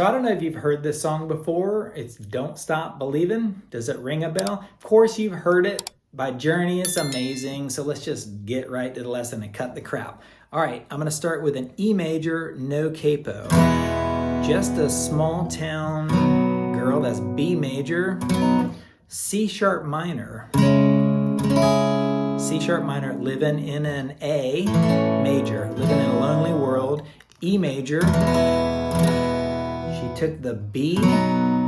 So I don't know if you've heard this song before. It's Don't Stop Believin. Does it ring a bell? Of course you've heard it by Journey. It's amazing. So let's just get right to the lesson and cut the crap. All right, I'm gonna start with an E major, no capo. Just a small town girl, that's B major. C sharp minor. C sharp minor, living in an A major, living in a lonely world. E major. She took the B.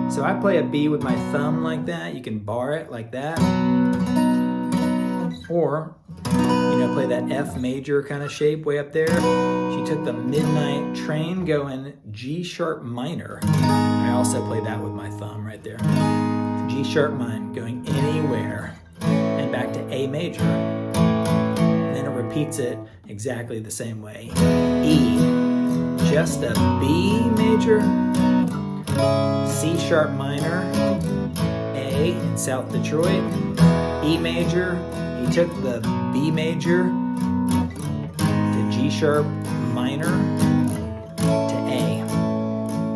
So I play a B with my thumb like that. You can bar it like that. Or, play that F major kind of shape way up there. She took the midnight train going G sharp minor. I also play that with my thumb right there. G sharp minor, going anywhere. And back to A major. And then it repeats it exactly the same way. E, just a B major. C sharp minor, A in South Detroit. E major, he took the B major to G sharp minor to A.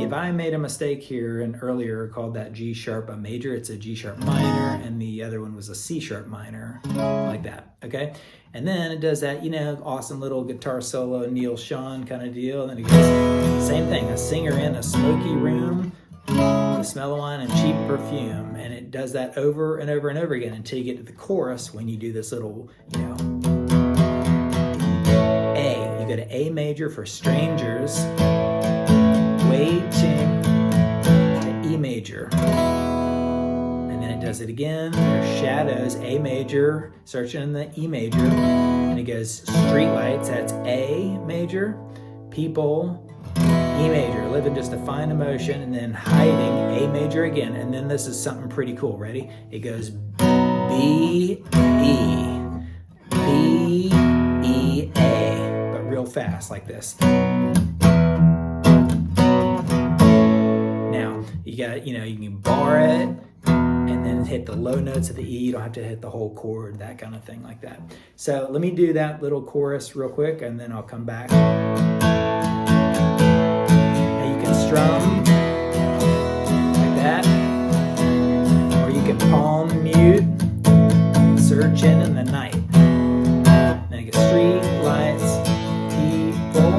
If I made a mistake here and earlier called that G sharp a major, it's a G sharp minor, and the other one was a C sharp minor, like that, okay? And then it does that, awesome little guitar solo, Neil Sean kind of deal, and then it goes, same thing, a singer in a smoky room, the smell of wine and cheap perfume, and it does that over and over and over again until you get to the chorus when you do this little, A. You go to A major for strangers, waiting to E major, and then it does it again. There's shadows, A major, searching in the E major, and it goes streetlights, that's A major, people, E major, living just a fine emotion, and then hiding, A major again, and then this is something pretty cool. Ready? It goes B, E, B, E, A, but real fast like this. Now, you got, you can bar it, and then hit the low notes of the E. You don't have to hit the whole chord, that kind of thing like that. So let me do that little chorus real quick, and then I'll come back. Strum like that, or you can palm mute, searching in the night. Then you get street lights, people,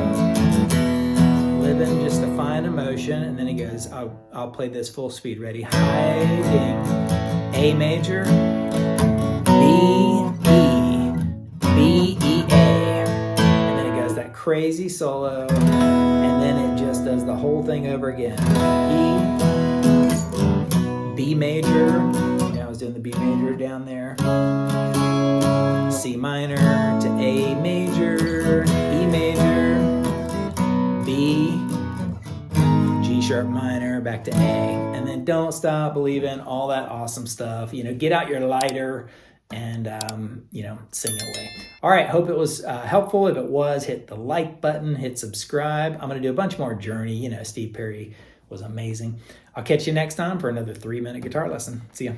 living just a fine emotion, and then he goes, I'll play this full speed. Ready? Hiding, A major, B, E, B, E, A, and then it goes that crazy solo. And then it just does the whole thing over again. E, B major, I was doing the B major down there. C minor to A major, E major, B, G sharp minor, back to A. And then Don't Stop Believin, all that awesome stuff. Get out your lighter and, sing away. All right, hope it was helpful. If it was, hit the like button, hit subscribe. I'm gonna do a bunch more Journey. Steve Perry was amazing. I'll catch you next time for another 3-minute guitar lesson. See ya.